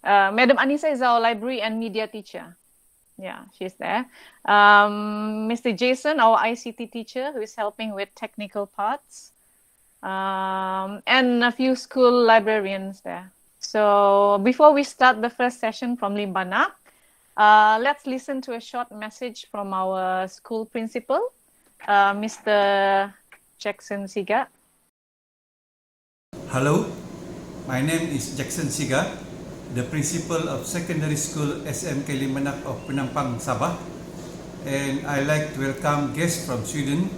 Madam Anissa is our library and media teacher. Yeah, she's there. Mr. Jason, our ICT teacher, who is helping with technical parts. And a few school librarians there. So before we start the first session from Limbanak, let's listen to a short message from our school principal, Mr. Jackson Siga. Hello, my name is Jackson Siga, the principal of secondary school SMK Limbanak of Penampang, Sabah. And I'd like to welcome guests from Sweden,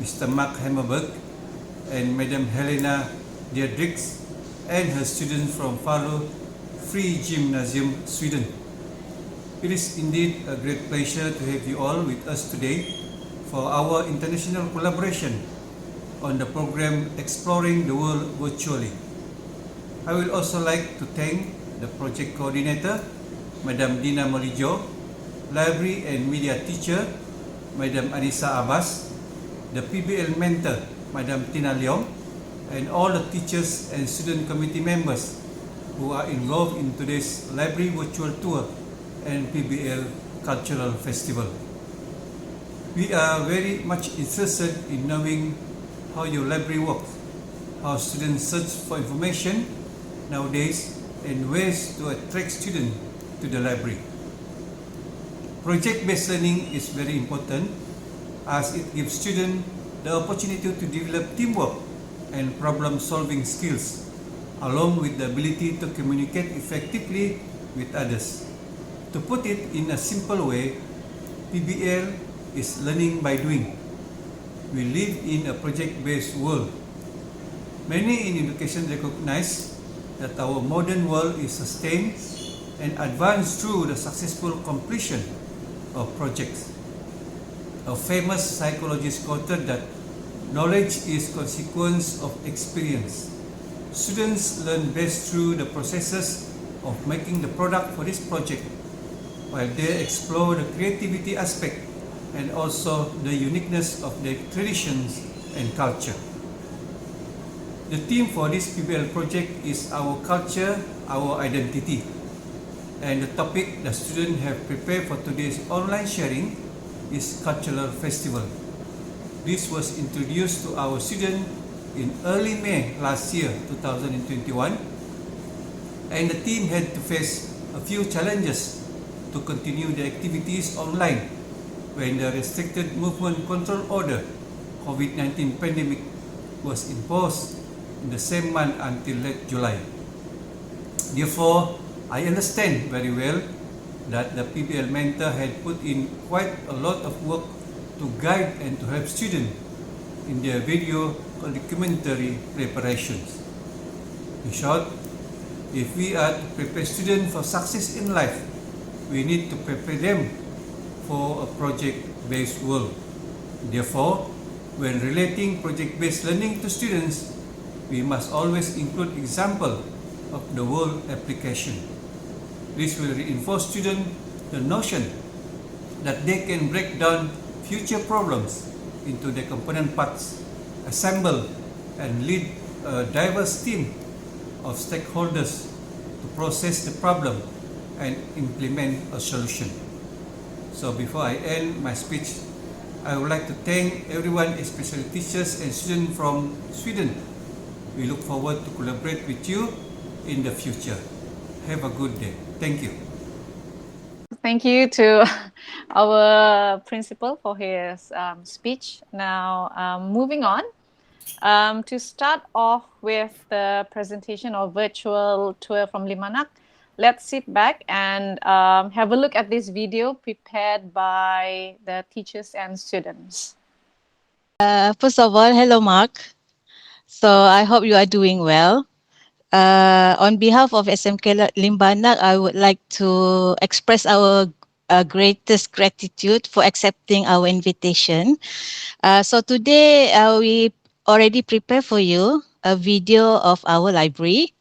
Mr. Mark Hammerberg and Madam Helena Diedrichs and her students from Falu Free Gymnasium, Sweden. It is indeed a great pleasure to have you all with us today for our international collaboration on the program Exploring the World Virtually. I will also like to thank the project coordinator, Madam Dina Molijo, library and media teacher, Madam Anissa Abbas, the PBL mentor, Madam Tina Leong, and all the teachers and student committee members who are involved in today's library virtual tour and PBL Cultural Festival. We are very much interested in knowing how your library works, how students search for information nowadays, and ways to attract students to the library. Project-based learning is very important as it gives students the opportunity to develop teamwork and problem-solving skills, along with the ability to communicate effectively with others. To put it in a simple way, PBL is learning by doing. We live in a project-based world. Many in education recognize that our modern world is sustained and advanced through the successful completion of projects. A famous psychologist quoted that knowledge is consequence of experience. Students learn best through the processes of making the product for this project, while they explore the creativity aspect and also the uniqueness of their traditions and culture. The theme for this PBL project is Our Culture, Our Identity. And the topic the students have prepared for today's online sharing is Cultural Festival. This was introduced to our students in early May last year, 2021, and the team had to face a few challenges to continue the activities online when the restricted movement control order COVID-19 pandemic was imposed in the same month until late July. Therefore, I understand very well that the PBL mentor had put in quite a lot of work to guide and to help students in their video documentary preparations. In short, if we are to prepare students for success in life, we need to prepare them for a project-based world. Therefore, when relating project-based learning to students, we must always include example of the world application. This will reinforce students the notion that they can break down future problems into their component parts, assemble and lead a diverse team of stakeholders to process the problem and implement a solution. So before I end my speech, I would like to thank everyone, especially teachers and students from Sweden. We look forward to collaborate with you in the future. Have a good day. Thank you. Thank you to our principal for his speech. Now, moving on. To start off with the presentation of virtual tour from Limanak, let's sit back and have a look at this video prepared by the teachers and students. First of all, hello, Mark. So I hope you are doing well. On behalf of SMK Limbanak, I would like to express our greatest gratitude for accepting our invitation. So today we already prepared for you a video of our library.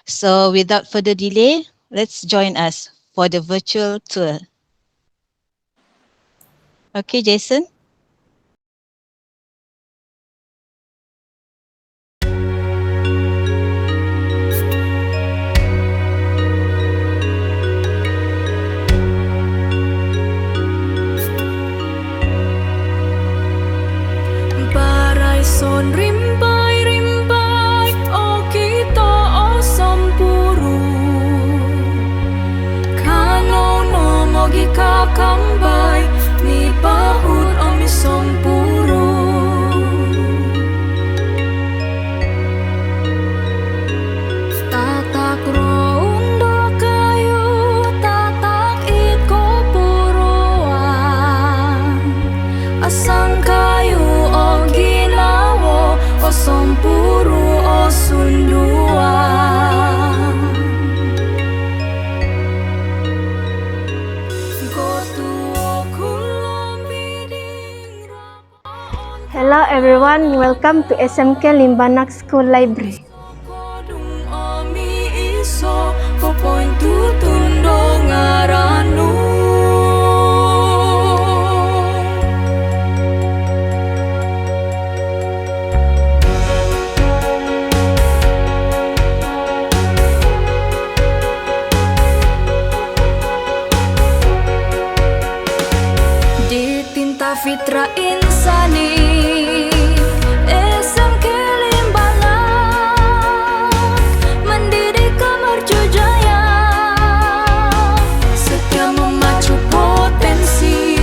So without further delay, let's join us for the virtual tour. Okay, Jason? pakambay mi pahud o mi sompuro tatak roundo kayu tatak iko puruan asang kayu o ginawo o sompuro o sunduan Hello everyone, welcome to SMK Limbanak School Library. Kodung omi iso ko point tutundo ngaranu di tinta fitra insani SMK Limbanak mendidik kemerjujaya setia memacu potensi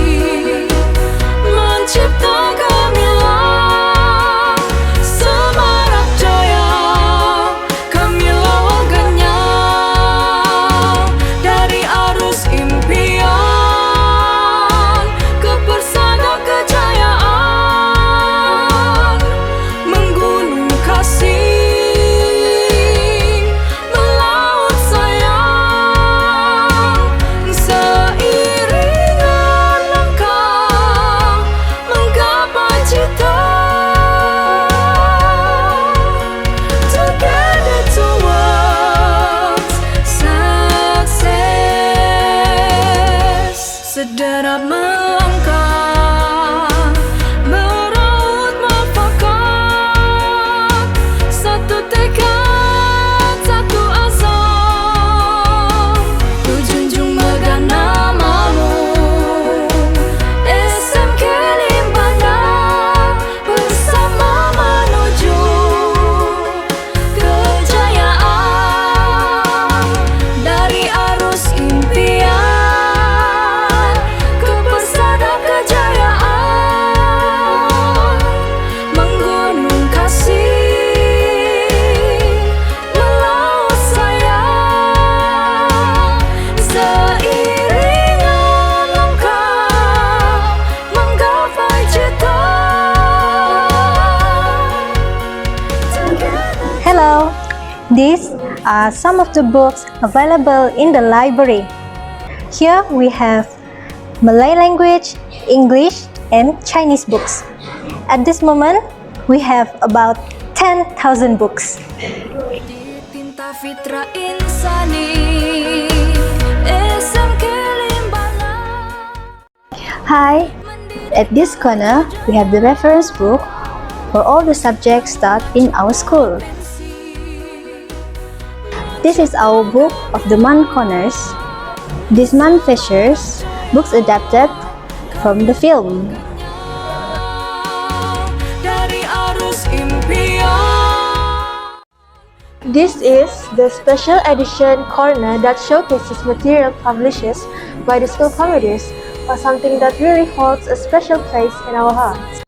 mencipta gemilang semarak jaya gemilang ganyang dari arus impian ke persada kejayaan menggunung kasih melaut sayang seiringan langkah menggapai cita together towards success sederap melangkah meraut mufakat satu tekad satu asa ku junjung megah namamu SMK Limbanak bersama menuju kejayaan dari arus impian ke persada kejayaan menggunung kasih melaut sayang seiringan langkah menggapai cita. Hello, these are some of the books available in the library. Here we have Malay language, English, and Chinese books. At this moment, we have about 10,000 books. Di tinta fitra insani SMK Limbanak Hi, at this corner, we have the reference book for all the subjects taught in our school. This is our book of the month corners. This month features books adapted from the film. dari arus impian This is the special edition corner that showcases material published by the school committees, or something that really holds a special place in our hearts.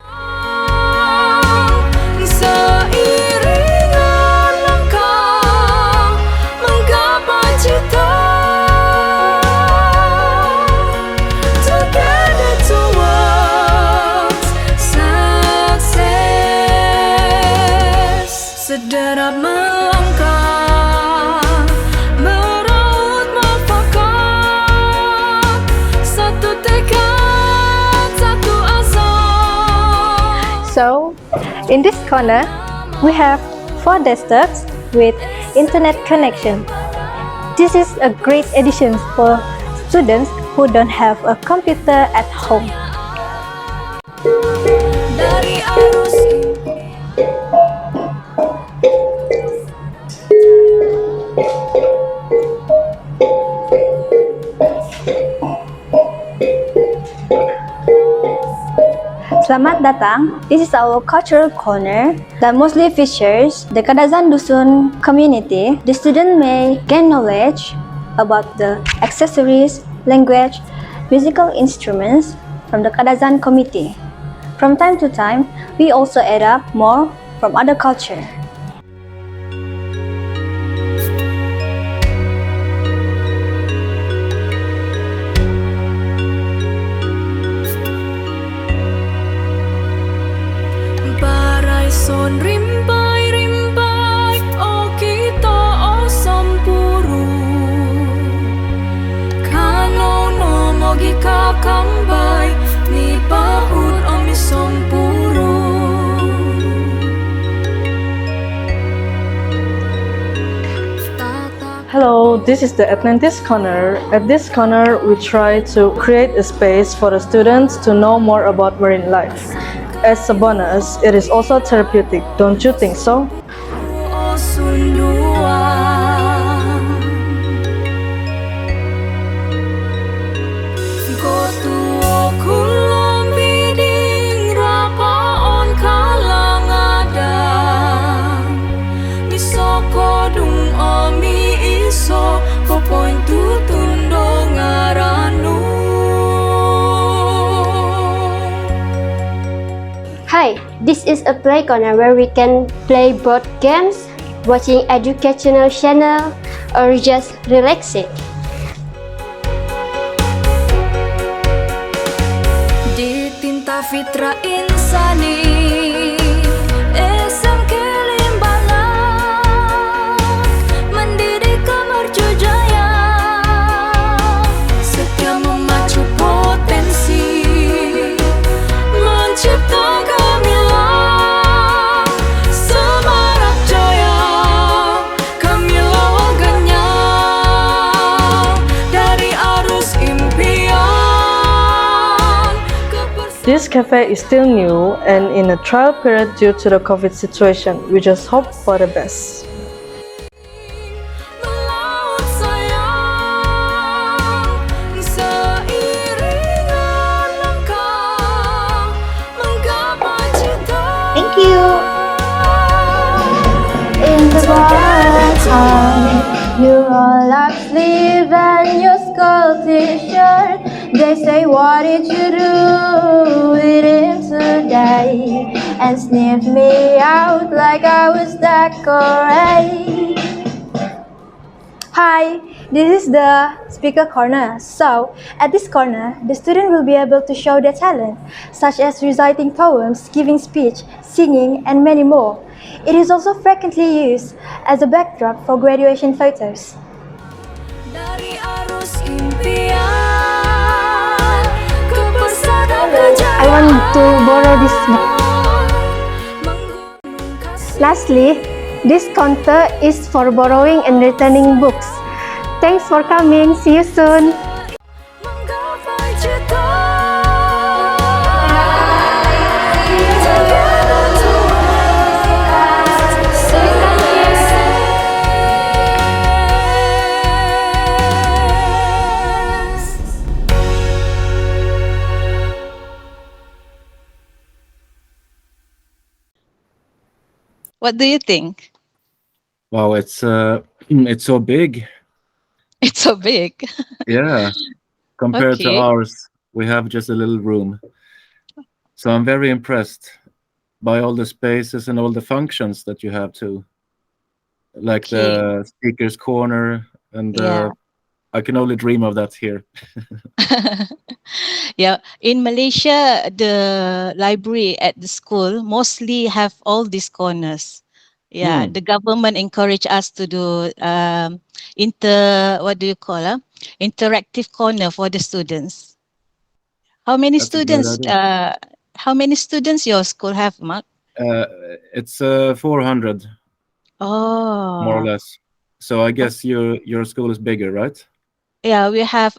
seiringan langkah menggapai cita together towards success sederap melangkah meraut mufakat satu tekad satu asa. So, in this corner, we have 4 desktops with internet connection. This is a great addition for students who don't have a computer at home. Dari arus Selamat datang. This is our cultural corner that mostly features the Kadazan Dusun community. The student may gain knowledge about the accessories, language, musical instruments from the Kadazan committee. From time to time, we also add up more from other culture. Barai son rimbai rimbai o kita o sampuru Kano no mogi ka kambai ni pahut o mi sampuru Hello, this is the Atlantis Corner. At this corner, we try to create a space for the students to know more about marine life. As a bonus, it is also therapeutic, don't you think so? o sunduan Gotu o kulong biding rapa on kalangadan Misoko dung o mi iso ko point tutundo ngaranu Hi, this is a play corner where we can play board games, watching educational channel, or just relaxing. Di tinta fitra insani SMK Limbanak mendidik kemerjujaya setia memacu potensi mencipta gemilang semarak jaya kami lawan genyang dari arus impian This cafe is still new and in a trial period due to the COVID situation. We just hope for the best. melaut sayang seiringan langkah menggapai cita. Thank you. In the time, you roll up sleeve and your skull t-shirt. They say, what did you do with him today? And sniff me out like I was decorated. Hi, this is the speaker corner. So, at this corner, the student will be able to show their talent, such as reciting poems, giving speech, singing, and many more. It is also frequently used as a backdrop for graduation photos. Dari arus impian ke pesada kejayaan. I want to borrow this book. Menggunung kasih Lastly, this counter is for borrowing and returning books. Thanks for coming. See you soon. menggapai cita. What do you think? Wow, it's so big. It's so big. Yeah, compared to Okay. ours, we have just a little room. So I'm very impressed by all the spaces and all the functions that you have too, like Okay. the speaker's corner, and Yeah. I can only dream of that here. Yeah. In Malaysia, the library at the school mostly have all these corners. Yeah. Hmm. The government encourage us to do what do you call interactive corner for the students. How many That's a good students idea. your school have, Mark? It's 400 more or Oh, less. So I guess your school is bigger, right? yeah, we have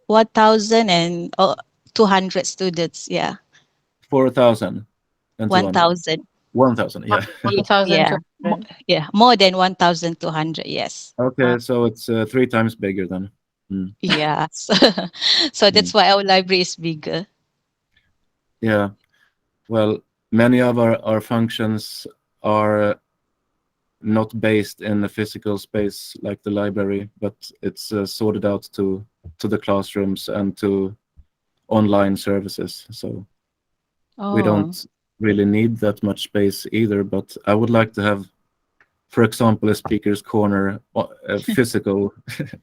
1,200 students. Yeah, 4,000 and 200. 1,000. 1,000, yeah. Yeah, 1,200. yeah, more than 1,200. Yes. Okay, so it's 3 times bigger then. Hmm. Yeah. So Hmm. that's why our library is bigger. Yeah. Well, many of our functions are not based in a physical space like the library, but it's sorted out to the classrooms and to online services. So we Oh, don't really need that much space either. But I would like to have, for example, a speaker's corner, physical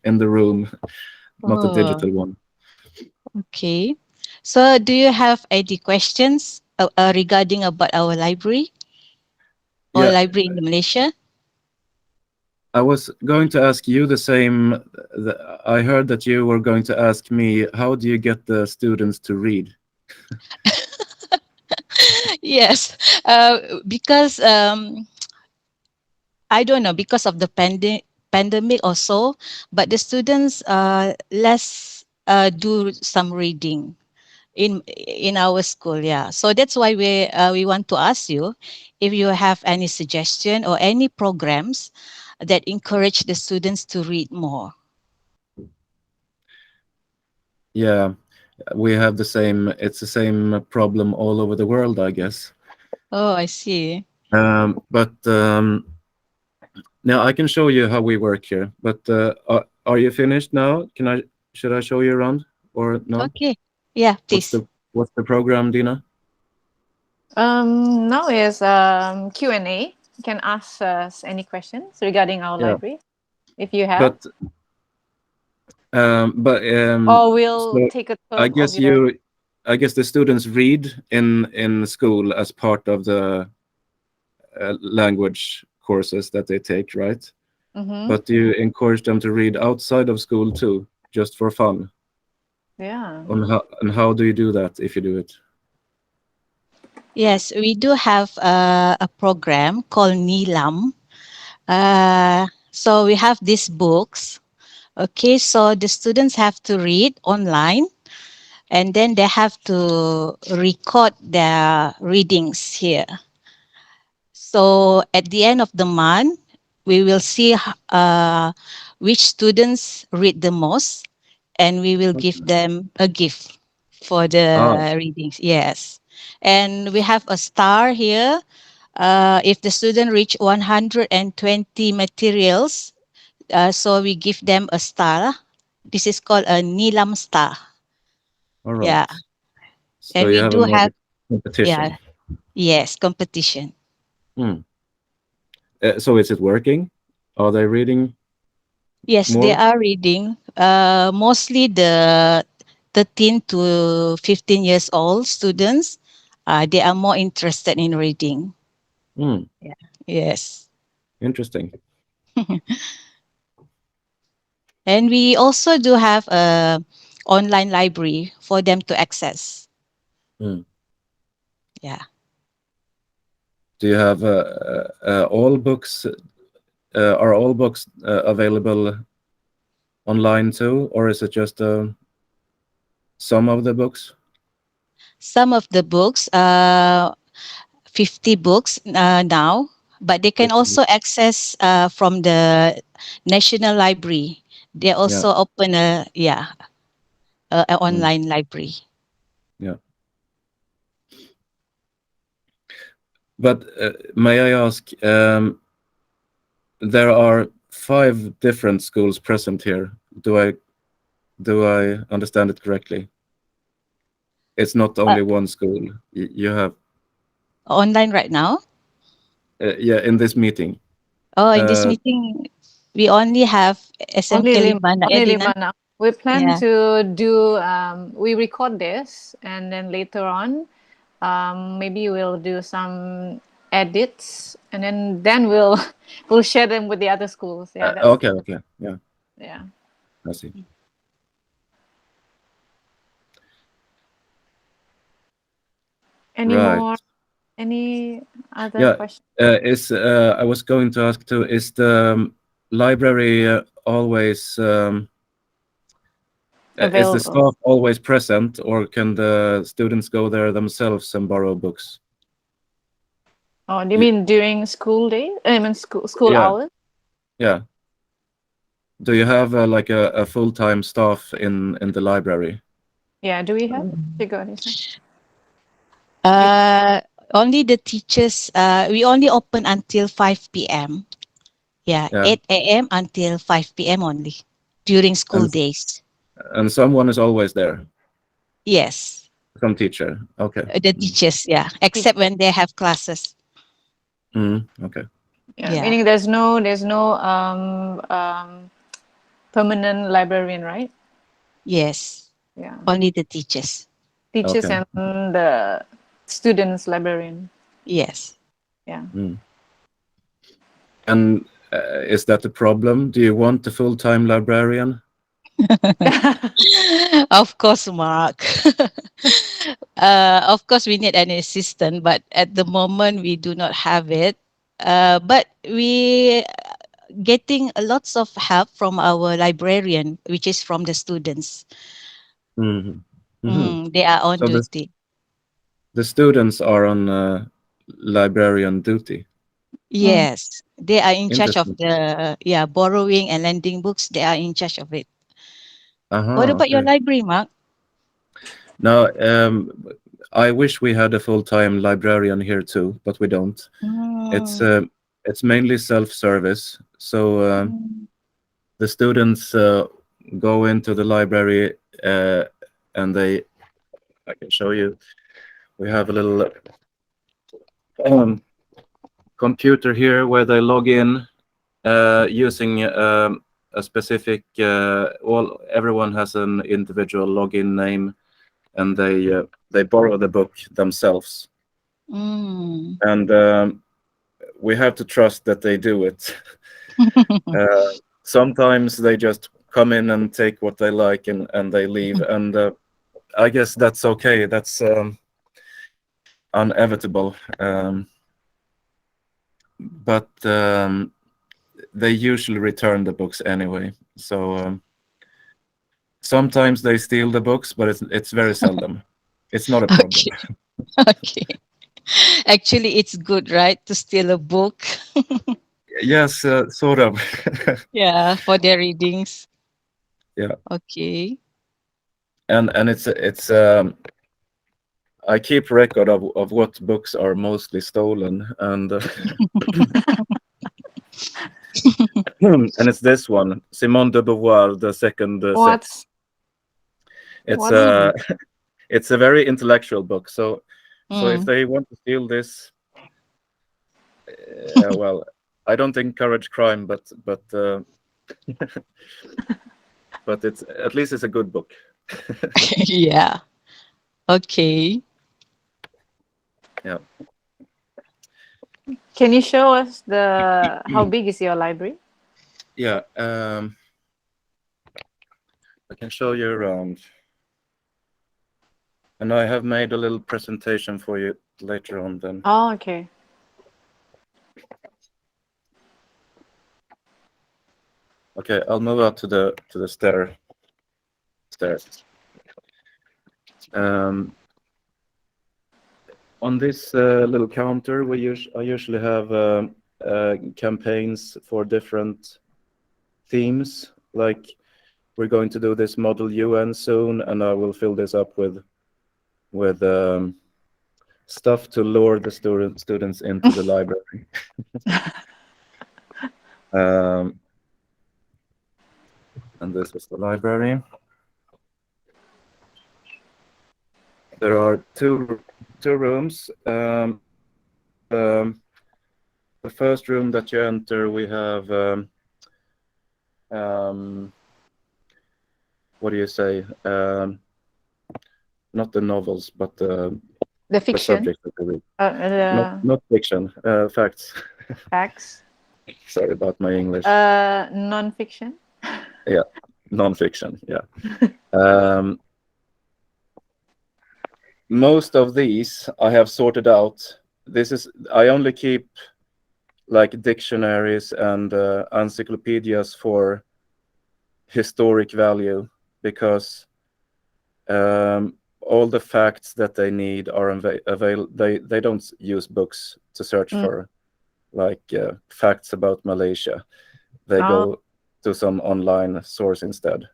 in the room, not a oh, digital one. okay. So, do you have any questions regarding about our library or Yeah, library in Malaysia? I was going to ask you the same. I heard that you were going to ask me, how do you get the students to read? Yes, because I don't know, because of the pandemic or so, but the students less do some reading in our school. Yeah, so that's why we want to ask you if you have any suggestion or any programs that encourage the students to read more. Yeah, we have the same. It's the same problem all over the world, I guess. Oh, I see. But now I can show you how we work here. But are you finished now? Can I? Should I show you around or no? Okay. Yeah, What's please. the program, Dina? Now is Q&A. You can ask us any questions regarding our Yeah, library if you have, but but or we'll so take a I talk of guess your. you, I guess the students read in school as part of the language courses that they take, right? Mm-hmm. But you encourage them to read outside of school too, just for fun. Yeah. And how do you do that if you do it? Yes, we do have a program called Nilam. So we have these books. Okay, so the students have to read online and then they have to record their readings here. So at the end of the month, we will see which students read the most and we will give Okay. them a gift for Ah, the readings. Yes. And we have a star here. If the student reach 120 materials, so we give them a star. This is called a Nilam star. all Yeah. right. So And you we have a do more have, yeah, competition. yes, competition. Hmm. So is it working? Are they reading Yes, they more? are reading. Mostly the 13 to 15 years old students, they are more interested in reading. Hmm. Yeah. Yes. Interesting. And we also do have a online library for them to access. Hmm. Yeah. Do you have all books? Are all books available online too, or is it just some of the books? Some of the books, 50 books now, but they can 50 also books. access from the National Library. They Yeah. also open a Hmm. online library. Yeah. But may I ask? There are 5 different schools present here. Do I understand it correctly? It's not Uh, only one school. You have Online right now. yeah, in this meeting. Oh, in this Uh, meeting, we only have SMK Limbanak, Only Edina. Limbanak. We plan Yeah. to do. We record this, and then later on, maybe we'll do some edits, and then we'll we'll share them with the other schools. Yeah, okay, okay, yeah, yeah. I see. Any Right. more? Any other Yeah. questions? Is I was going to ask too, is the library always is the Available. staff always present, or can the students go there themselves and borrow books? Oh, do you Y- mean during school day? I mean school Yeah, hours? yeah. Do you have like a full-time staff in the library? Yeah. Do we have? You got it. Uh, Only the teachers. We only open until 5 p.m. Yeah, Yeah. 8 a.m. until 5 p.m. only during school And days. someone is always there. Yes, Some teacher. Okay. the teachers, yeah, except when they have classes. Okay. Yeah, Yeah, meaning there's no permanent librarian, right? yes, Yeah, only the teachers. teachers Okay. and the students librarian. Yes. Yeah. Mm. And is that the problem? Do you want a full-time librarian? Of course, Mark. Of course, we need an assistant, but at the moment we do not have it. But we getting a lots of help from our librarian, which is from the students. Hmm. Hmm. They are on So duty. the students are on librarian duty. Mm. Yes, they are in charge of Interesting. the borrowing and lending books. They are in charge of it. What Uh-huh, about your okay. library, Mark? Now, I wish we had a full-time librarian here too, but we don't. It's Mm, uh, it's mainly self-service. So mm, the students go into the library and I can show you. We have a little um, computer here where they log in using a specific. Everyone has an individual login name, and they borrow the book themselves, mm. and we have to trust that they do it. Sometimes they just come in and take what they like and they leave, and I guess that's okay. That's inevitable. But they usually return the books anyway. So sometimes they steal the books, but it's very seldom. It's not a problem. Okay, okay. Actually, it's good, right, to steal a book. Yes, sort of. Yeah, for their readings. Yeah, Okay. and it's I keep record of what books are mostly stolen, and and it's this one, Simone de Beauvoir, the second sex. What's It's what's Mm, it's a very intellectual book. So if mm. they want to steal this, well, I don't encourage crime, but it's at least it's a good book. Yeah. Okay. Yeah. Can you show us the how big is your library? Yeah. I can show you around, and I have made a little presentation for you later on. Then. Oh, okay. Okay, I'll move out to the stairs. On this little counter, I usually have campaigns for different themes. Like we're going to do this Model UN soon, and I will fill this up with stuff to lure the students into the library. And this is the library. There are two rooms. The first room that you enter, we have what do you say? Not the novels, but The the fiction, subject that we read. the Not fiction, facts. facts, Sorry about my English. non-fiction. Yeah, non-fiction. Yeah. Most of these I have sorted out. I only keep like dictionaries and encyclopedias for historic value, because all the facts that they need are available. They don't use books to search Mm. for like facts about Malaysia. They Oh. go to some online source instead.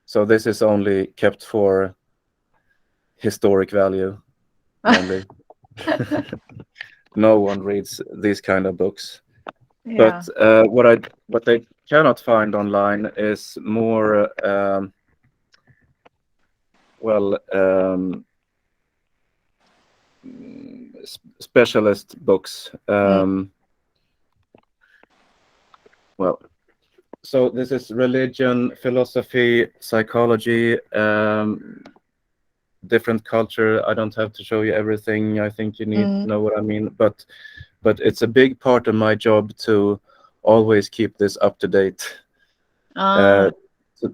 So this is only kept for historic value only. No one reads these kind of books. Yeah. But what they cannot find online is more well specialist books. Well, so this is religion, philosophy, psychology, different culture. I don't have to show you everything. I think you need to know what I mean. But it's a big part of my job to always keep this up to date, Ah.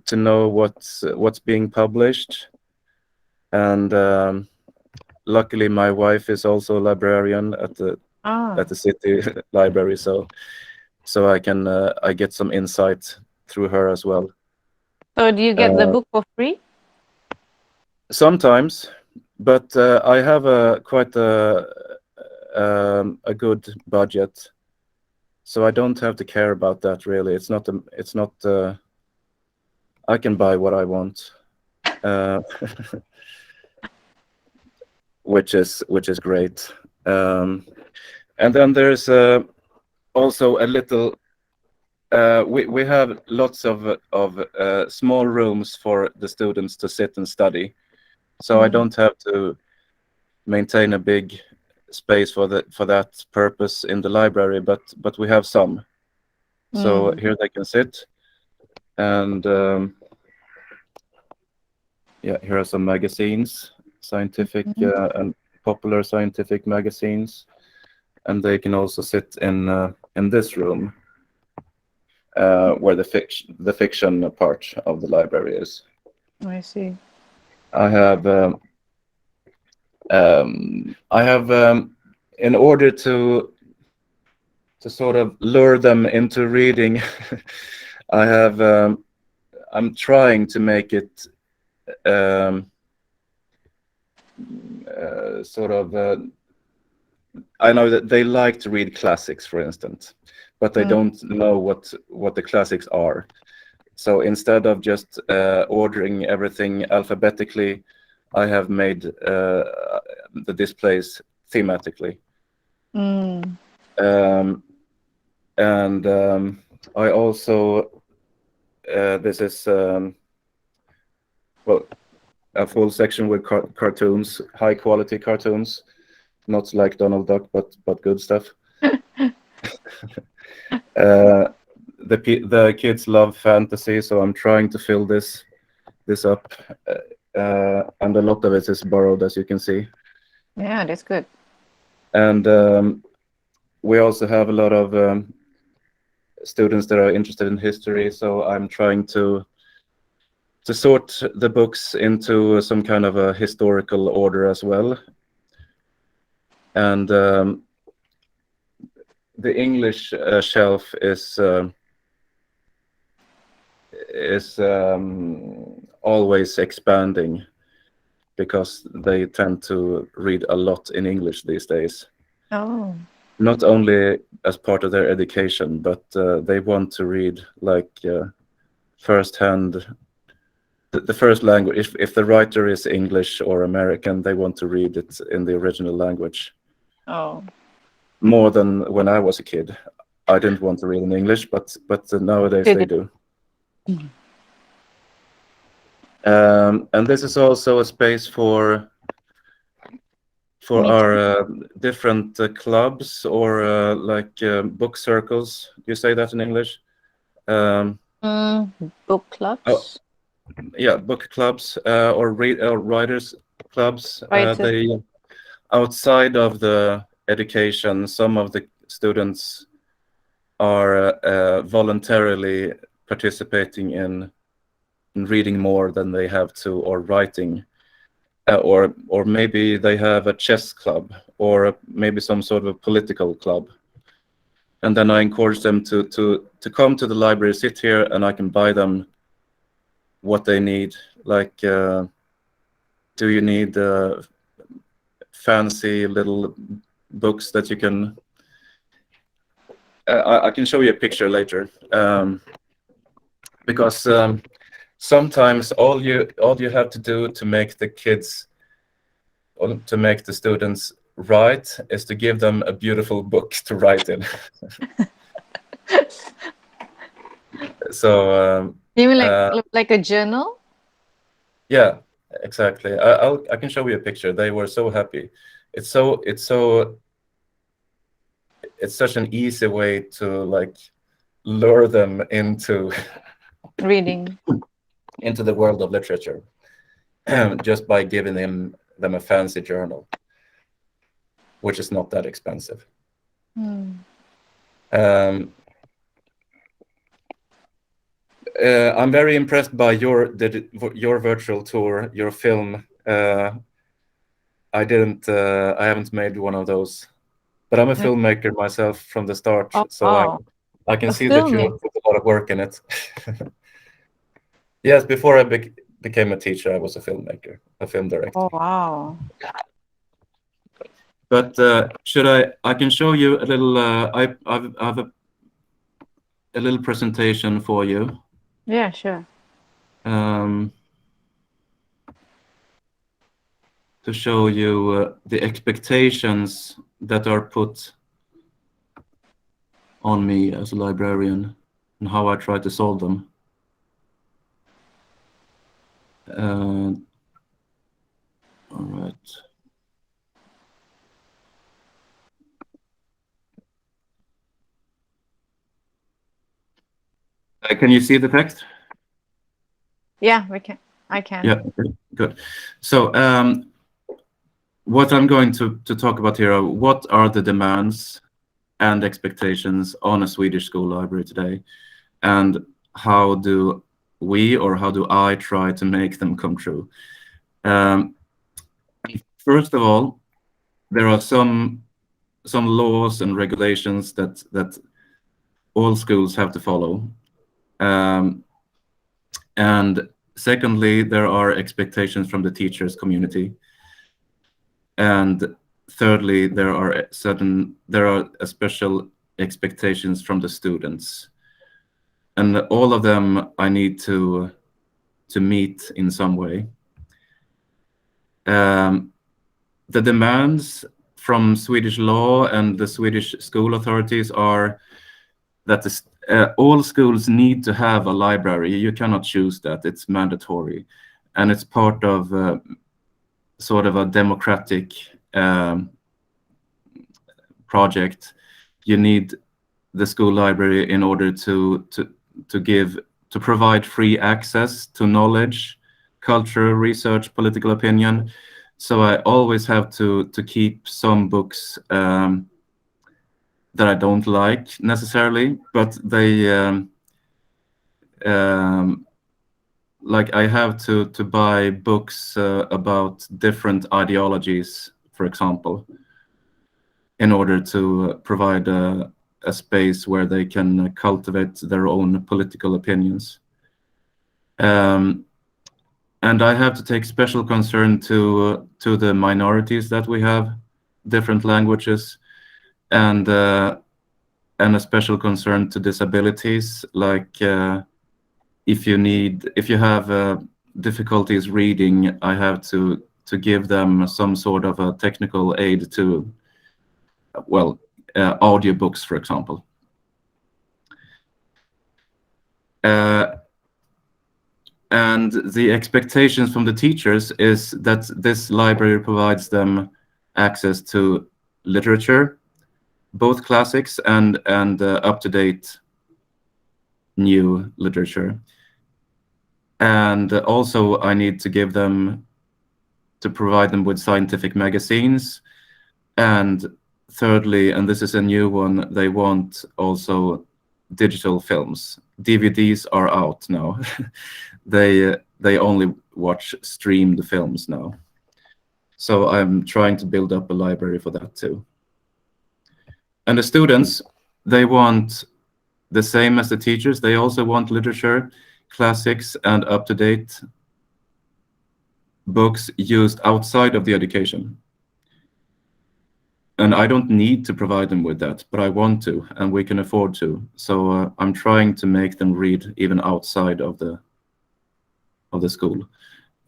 to know what's being published. And luckily, my wife is also a librarian Ah. at the city library, so I get some insight through her as well. So do you get the Uh, book for free? Sometimes, but I have a good budget, so I don't have to care about that really. It's not I can buy what I want, uh, which is great. And then there's also a little. We have lots of small rooms for the students to sit and study, so I don't have to maintain a big space for that purpose in the library, but we have some. So here they can sit, and yeah, here are some magazines, scientific and popular scientific magazines, and they can also sit in this room where the fiction part of the library is. I see. I have in order to sort of lure them into reading, I have I'm trying to make it sort of I know that they like to read classics, for instance, but they don't know what the classics are. So instead of just ordering everything alphabetically, I have made the displays thematically. And I also this is well, a full section with cartoons, high quality cartoons, not like Donald Duck, but good stuff. The kids love fantasy, so I'm trying to fill this up, and a lot of it is borrowed, as you can see. Yeah, that's good. And we also have a lot of students that are interested in history, so I'm trying to sort the books into some kind of a historical order as well. And the English shelf is always expanding because they tend to read a lot in English these days. Oh. Not only as part of their education, but they want to read like firsthand the first language. If the writer is English or American, they want to read it in the original language. Oh. More than when I was a kid. I didn't want to read in English, but nowadays they do. And this is also a space for our different clubs or like book circles. Do you say that in English? Book clubs. Oh, yeah, book clubs or writers clubs. They outside of the education, some of the students are voluntarily participating in reading more than they have to, or writing, or maybe they have a chess club, or maybe some sort of a political club. And then I encourage them to come to the library, sit here, and I can buy them what they need. Like, do you need fancy little books that you can? I can show you a picture later, because sometimes all you have to do to make the kids, or to make the students write, is to give them a beautiful book to write in. So You mean uh, like a journal? yeah, exactly. I can show you a picture. They were so happy. It's such an easy way to like lure them into Reading. into the world of literature just by giving them a fancy journal, which is not that expensive. Um, I'm very impressed by your virtual tour, your film. I haven't made one of those, but I'm a filmmaker myself from the start, Oh, so wow. I can A see that you filmmaker. have put a lot of work in it. Yes, before I became a teacher, I was a filmmaker, a film director. Oh, wow. But should I can show you a little. I have a little presentation for you. Yeah, sure. To show you the expectations that are put on me as a librarian and how I try to solve them. All right. Can you see the text? Yeah, we can. I can. Yeah, okay, good. So what I'm going to talk about here are what are the demands and expectations on a Swedish school library today, and how do we, or how do I, try to make them come true. First of all, there are some laws and regulations that all schools have to follow. And secondly, there are expectations from the teachers community. And thirdly, there are special expectations from the students. And all of them I need to meet in some way. The demands from Swedish law and the Swedish school authorities are that all schools need to have a library. You cannot choose that. It's mandatory. And it's part of sort of a democratic project. You need the school library in order to provide free access to knowledge, culture, research, political opinion. So I always have to keep some books that I don't like necessarily, but they like I have to buy books about different ideologies, for example, in order to provide a space where they can cultivate their own political opinions. And I have to take special concern to the minorities that we have, different languages, and a special concern to disabilities, like if you have difficulties reading, I have to give them some sort of a technical aid to, well, audiobooks, for example. And the expectations from the teachers is that this library provides them access to literature, both classics and up-to-date new literature. And also I need to provide them with scientific magazines. And thirdly, and this is a new one, they want also digital films. DVDs are out now. They only watch streamed films now. So I'm trying to build up a library for that too. And the students, they want the same as the teachers. They also want literature, classics, and up-to-date books used outside of the education. And I don't need to provide them with that, but I want to, and we can afford to. So I'm trying to make them read even outside of the school.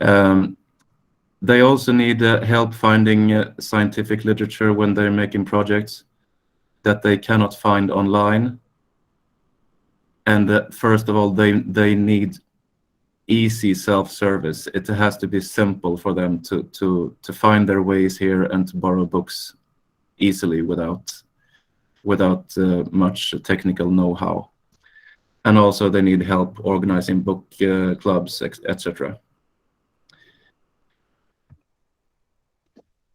They also need help finding scientific literature when they're making projects that they cannot find online. And first of all, they need easy self-service. It has to be simple for them to find their ways here and to borrow books easily without much technical know-how. And also they need help organizing book clubs, etc.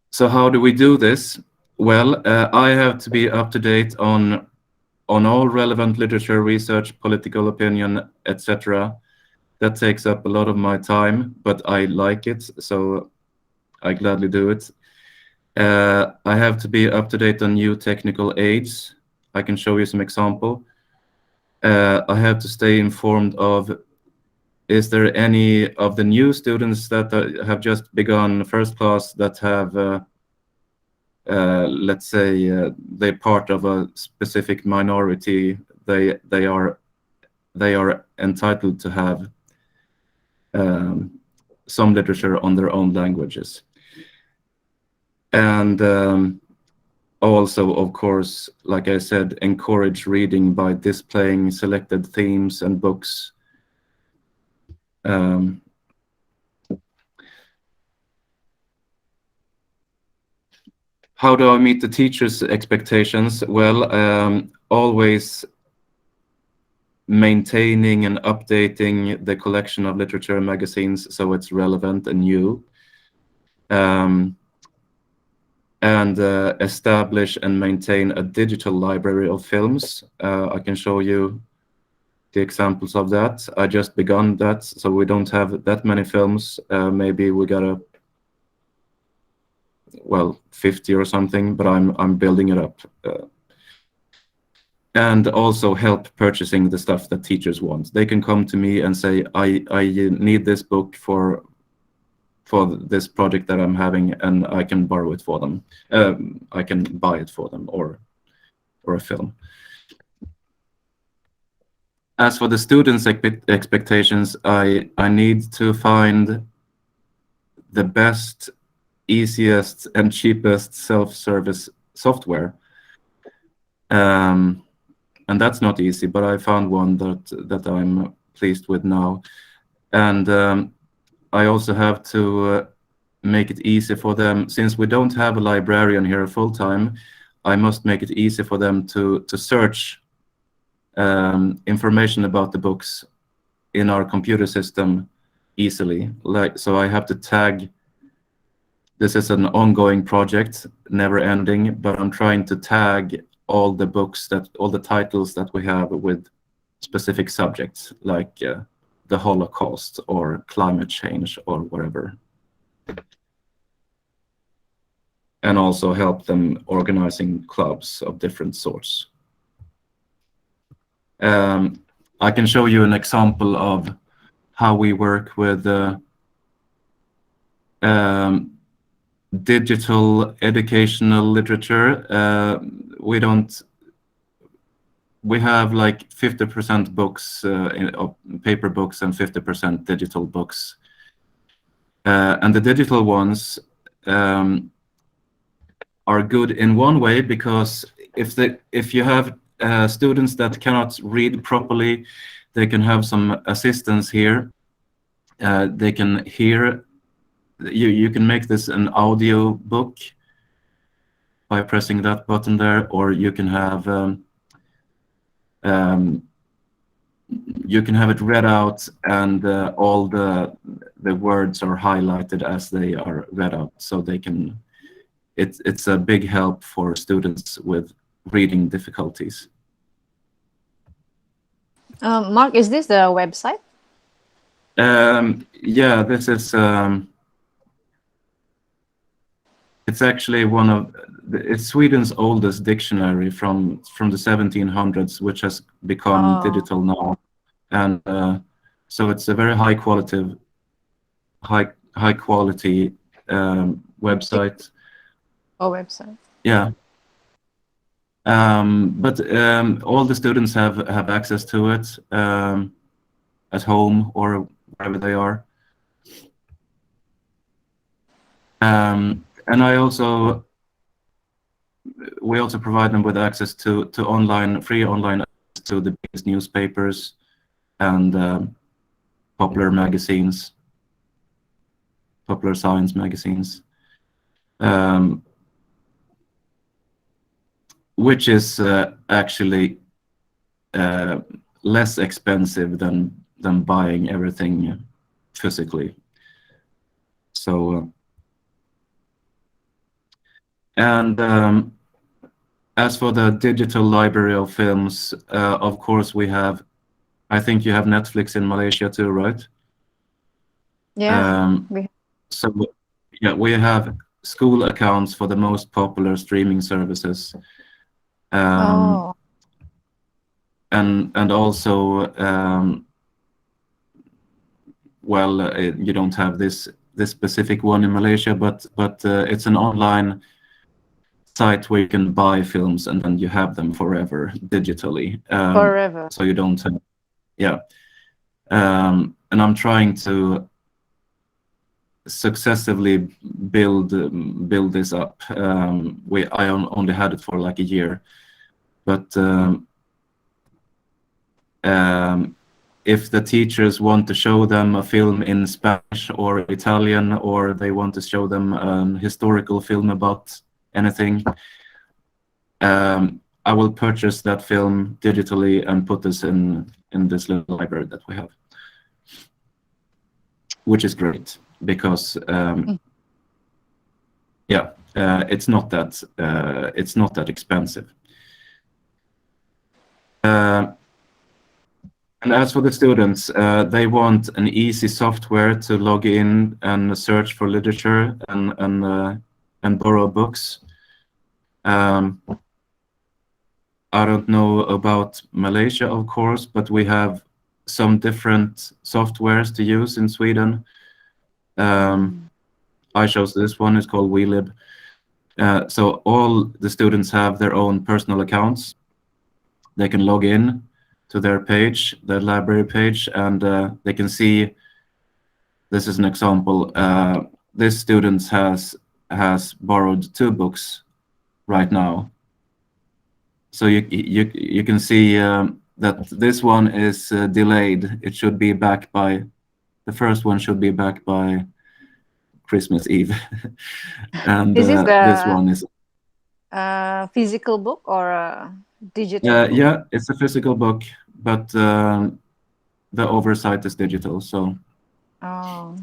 So how do we do this? Well, I have to be up to date on all relevant literature, research, political opinion, etc. That takes up a lot of my time, but I like it, so I gladly do it. I have to be up to date on new technical aids. I can show you some example. I have to stay informed of, is there any of the new students that have just begun first class that have, let's say, they're part of a specific minority, they are entitled to have some literature on their own languages. And also, of course, like I said, encourage reading by displaying selected themes and books. How do I meet the teachers' expectations? Well, always maintaining and updating the collection of literature and magazines so it's relevant and new. And establish and maintain a digital library of films. I can show you the examples of that. I just begun that, so we don't have that many films. Maybe we got 50 or something, but I'm building it up. And also help purchasing the stuff that teachers want. They can come to me and say, I need this book for this project that I'm having, and I can borrow it for them. I can buy it for them, or a film. As for the students' expectations, I need to find the best, easiest, and cheapest self-service software. And that's not easy, but I found one that I'm pleased with now. And I also have to make it easy for them. Since we don't have a librarian here full-time, I must make it easy for them to search information about the books in our computer system easily. So I have to tag. This is an ongoing project, never ending, but I'm trying to tag all the books, all the titles that we have with specific subjects, like the Holocaust or climate change or whatever. And also help them organizing clubs of different sorts. I can show you an example of how we work with digital educational literature. We have like 50% books, paper books, and 50% digital books. And the digital ones are good in one way, because if you have students that cannot read properly, they can have some assistance here. They can hear. You can make this an audio book by pressing that button there, or you can have it read out, and all the words are highlighted as they are read out, so they can. It's a big help for students with reading difficulties. Mark, is this the website? Yeah, this is. It's actually it's Sweden's oldest dictionary from the 1700s, which has become digital now, and so it's a very high quality website. Oh, website. Yeah. But all the students have access to it at home or wherever they are. And we also provide them with access to free online to the biggest newspapers and popular magazines, popular science magazines, which is actually less expensive than buying everything physically. So and as for the digital library of films, of course we have, I think you have Netflix in Malaysia too, right? Yeah. So yeah, we have school accounts for the most popular streaming services. Oh. And also well, you don't have this specific one in Malaysia, but it's an online site where you can buy films and then you have them forever digitally. Forever. So you don't have, yeah. And I'm trying to successively build this up. I only had it for like a year, but if the teachers want to show them a film in Spanish or Italian, or they want to show them a historical film about anything, I will purchase that film digitally and put this in this little library that we have, which is great because yeah, it's not that expensive. And as for the students, they want an easy software to log in and search for literature and borrow books. I don't know about Malaysia, of course, but we have some different softwares to use in Sweden. I chose this one. It's called WeLib. So all the students have their own personal accounts. They can log in to their page, their library page, and they can see. This is an example. This student has borrowed 2 books right now. So you can see that this one is delayed. It should be back by, the first one should be back by Christmas Eve, and Is this this one is a physical book or a digital book? yeah, it's a physical book, but the oversight is digital. So Oh.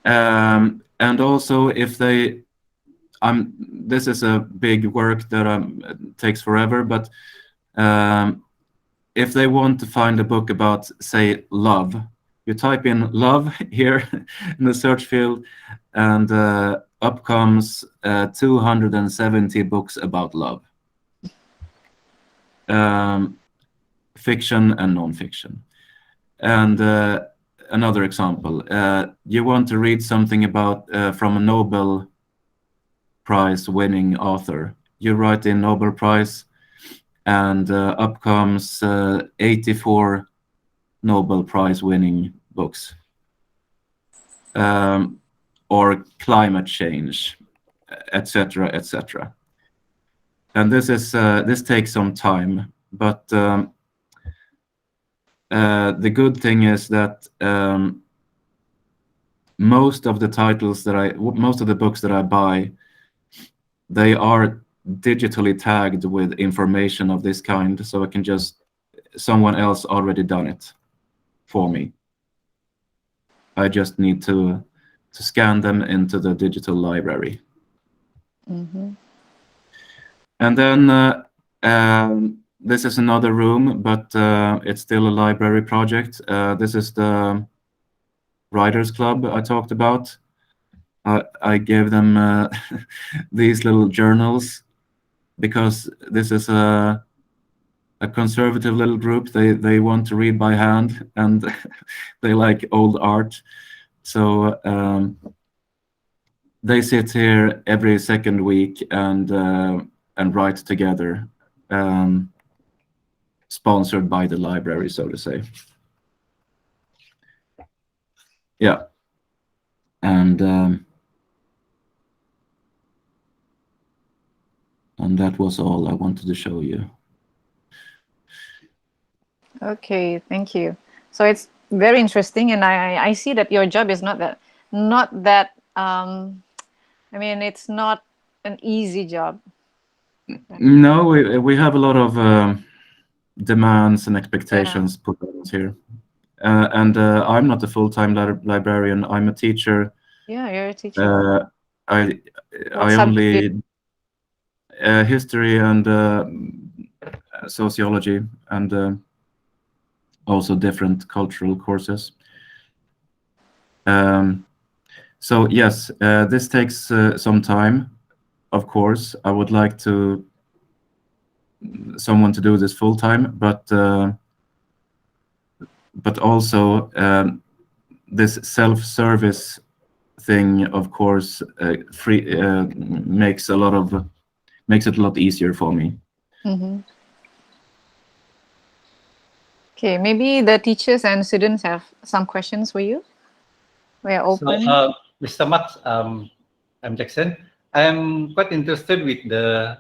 and also if they, this is a big work that takes forever, but if they want to find a book about, say, love, you type in love here in the search field, and up comes 270 books about love, fiction and non-fiction. And another example, you want to read something about from a Nobel Prize winning author. You write in Nobel Prize, and up comes 84 Nobel Prize winning books, or climate change, etc., etc. And this takes some time, but the good thing is that most of the books that I buy, they are digitally tagged with information of this kind, so I can just, someone else already done it for me. I just need to scan them into the digital library. And then this is another room, but it's still a library project. This is the Writers Club I talked about. I gave them these little journals because this is a conservative little group. They want to read by hand, and they like old art. So they sit here every second week and write together, sponsored by the library, so to say. Yeah, and that was all I wanted to show you. Okay, thank you. So it's very interesting, and I see that your job is not that I mean, it's not an easy job. No, we have a lot of demands and Yeah. expectations put on us here. And I'm not a full-time librarian. I'm a teacher. Yeah, you're a teacher. Uh, I What I subject do you? only history and sociology and also different cultural courses. So yes, this takes some time. Of course, I would like to someone to do this full time, but also this self-service thing, of course, makes it a lot easier for me. Mm-hmm. Okay, maybe the teachers and students have some questions for you. We are So, open. Mr. Max, I'm Jackson. I'm quite interested with the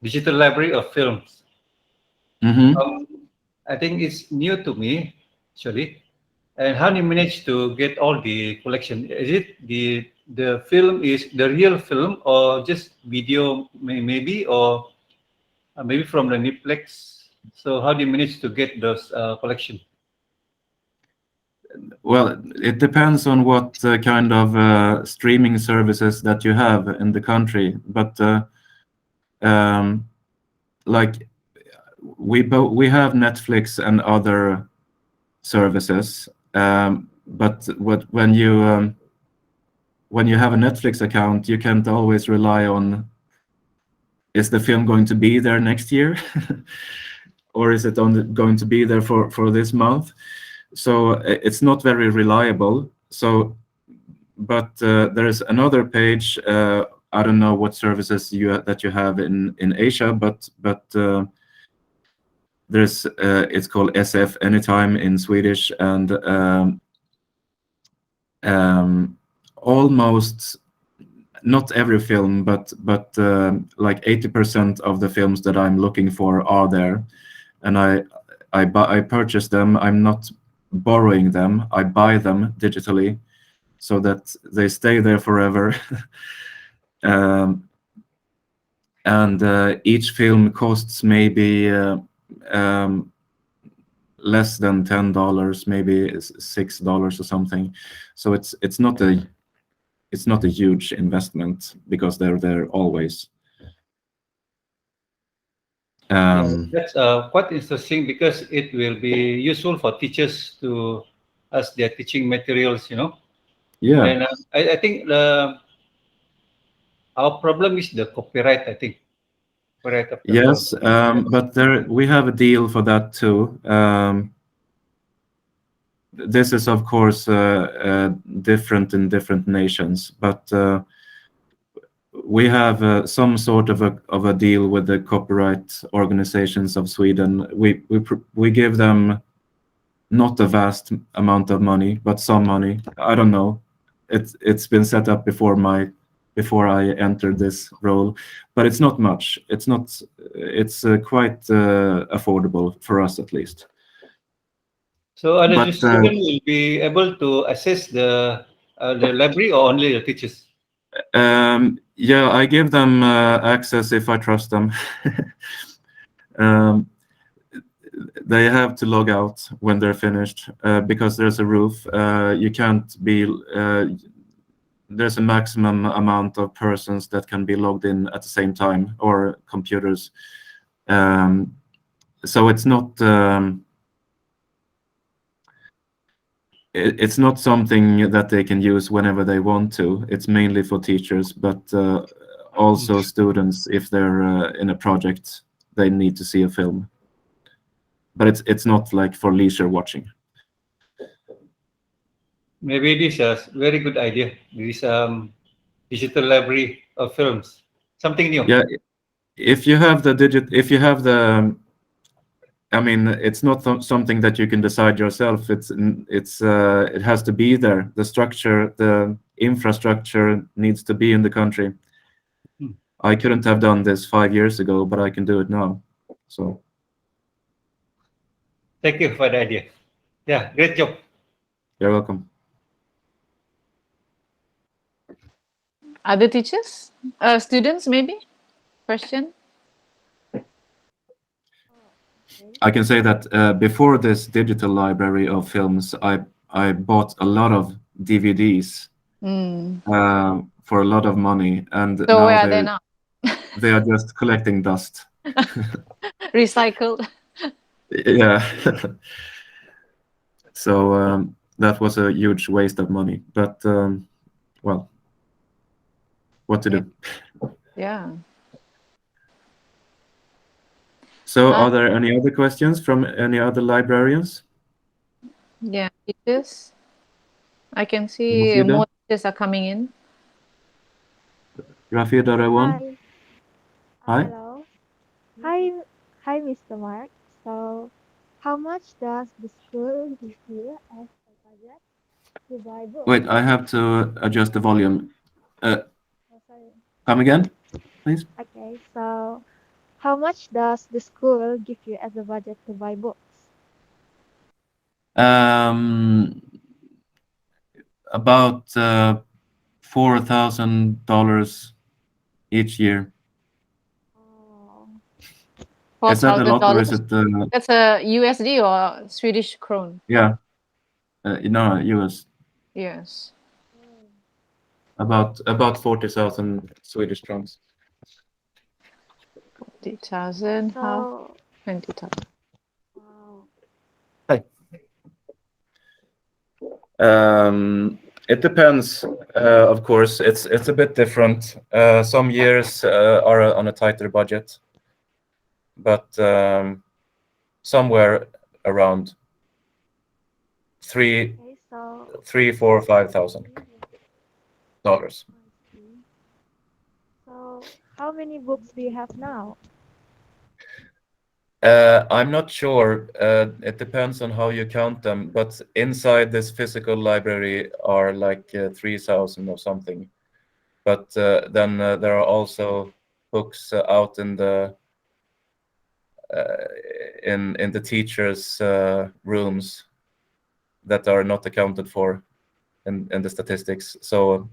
digital library of films. Mm-hmm. I think it's new to me, actually. And how do you manage to get all the collection? Is it the film is the real film or just video, maybe, or maybe from the Netflix? So how do you manage to get those collection? Well, it depends on what kind of streaming services that you have in the country, but like we have Netflix and other services, but when you have a Netflix account, you can't always rely on, is the film going to be there next year, or is it going to be there for this month? So it's not very reliable. So, but there is another page. I don't know what services that you have in Asia, but there's it's called SF Anytime in Swedish, and almost not every film, but like 80% of the films that I'm looking for are there, and I purchase them. I'm not borrowing them. I buy them digitally, so that they stay there forever. And each film costs maybe less than $10, maybe $6 or something. So it's not a huge investment because they're there always. That's quite interesting because it will be useful for teachers to as their teaching materials, Yeah. And I think our problem is the copyright. I think copyright of the film. Yes, but we have a deal for that too. This is of course different in different nations, but we have some sort of a deal with the copyright organizations of Sweden. We give them not a vast amount of money, but some money. I don't know. It's been set up before I entered this role, but it's not much. It's quite affordable for us at least. So other But students will be able to access the library or only the teachers? yeah, I give them access if I trust them. They have to log out when they're finished because there's a roof. You can't be. There's a maximum amount of persons that can be logged in at the same time, or computers. So it's not. It's not something that they can use whenever they want to. It's mainly for teachers, but also students, if they're in a project, they need to see a film. But it's not like for leisure watching. Maybe this is a very good idea. This digital library of films, something new. Yeah, if you have the I mean, it's not something that you can decide yourself. It has to be there. The structure, the infrastructure needs to be in the country. I couldn't have done this 5 years ago, but I can do it now. So Thank you for the idea. Yeah, great job. You're welcome. Other teachers? Students, maybe? Question? I can say that before this digital library of films, I bought a lot of DVDs for a lot of money, and So where now are they now? they are just collecting dust. Recycled. Yeah. So that was a huge waste of money. But well, what to do? Yeah. So are there any other questions from any other librarians? Yeah, teachers. I can see Rafida? more teachers are coming in. Rafida Rewan? Hi. Hi. Hello. Hi. Hi, Mr. Mark. So, how much does the school give you as a budget to buy books? Wait, I have to adjust the volume. Oh, sorry. Come again, please. Okay. So, how much does the school give you as a budget to buy books? About $4,000 each year. Oh, Is that a lot or is $4,000. it? That's a USD or Swedish krone? Yeah, no, US. Yes. About 40,000 Swedish crowns. 40,000, half so 20,000. wow. Hi. It depends. Of course, it's a bit different. Some years are on a tighter budget, but somewhere around Okay. So, $3, $4, $5,000. I see. So, how many books do you have now? I'm not sure. It depends on how you count them, but inside this physical library are like 3,000 or something. But then there are also books out in the teachers' rooms that are not accounted for in the statistics. So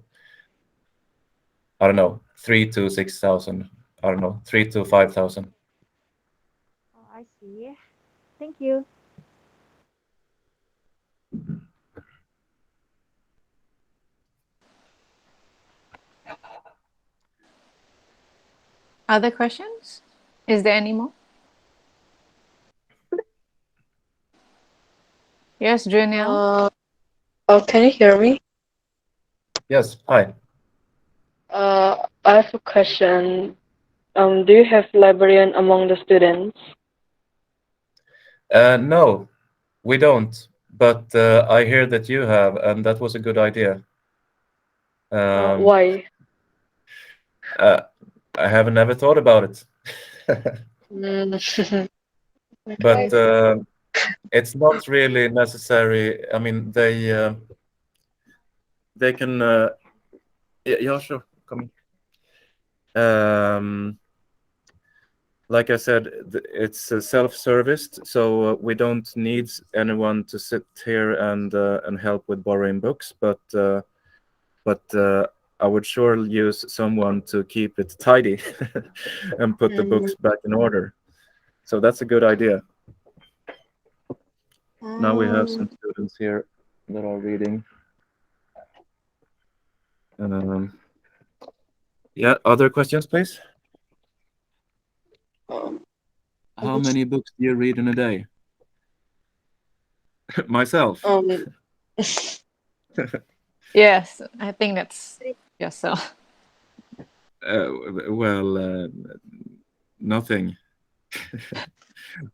I don't know, 3 to 6,000. I don't know, 3 to 5,000. Oh, I see. Thank you. Other questions? Is there any more? Yes, Janelle. Can you hear me? Yes. Hi. I have a question. Do you have librarian among the students? No, we don't. But I hear that you have, and that was a good idea. Why? I haven't never thought about it. Mm, But okay. it's not really necessary. I mean, they can. Yeah, sure. Come. Like I said, it's self-serviced, so we don't need anyone to sit here and help with borrowing books. But I would sure use someone to keep it tidy and put the books back in order. So that's a good idea. Now we have some students here that are reading. Yeah, other questions, please? How many books do you read in a day? Myself. Yes, I think that's yourself. Well, nothing.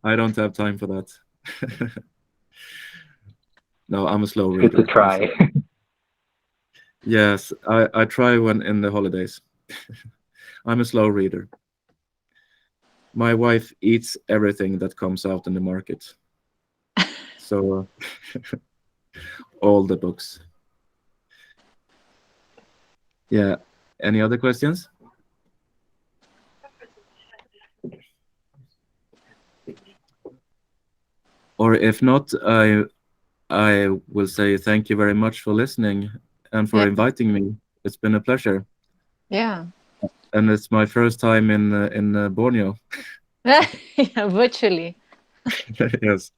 I don't have time for that. No, I'm a slow reader. Good to try. Yes, I try when in the holidays. I'm a slow reader. My wife eats everything that comes out in the market. So all the books. Yeah. Any other questions? or if not, I will say thank you very much for listening and for Yeah. inviting me. It's been a pleasure, Yeah. and it's my first time in Borneo. Yeah, virtually. Yes.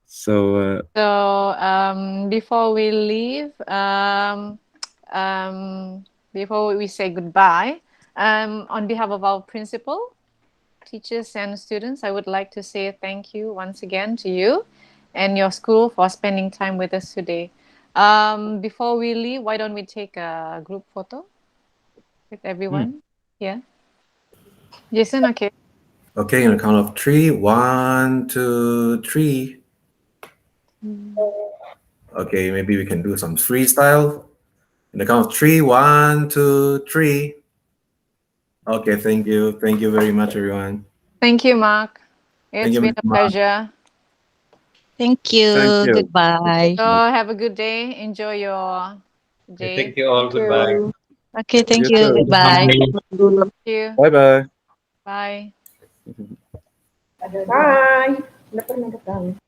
So So before we leave, before we say goodbye, on behalf of our principal, teachers, and students, I would like to say thank you once again to you and your school for spending time with us today. Before we leave, why don't we take a group photo with everyone? Yeah. Jason, okay. Okay, on the count of three. One, two, three. Okay, maybe we can do some freestyle. In the count of three. One, two, three. Okay, thank you. Thank you very much, everyone. Thank you, Mark. Thank It's you, been Mr. a Mark. pleasure. Thank thank you. you. Goodbye. So have a good day. Enjoy your Okay, day. thank you all. Thank Goodbye. you. Okay, thank You you. too. Goodbye. Thank you. Bye bye. Bye. Bye. Udah pernah datang.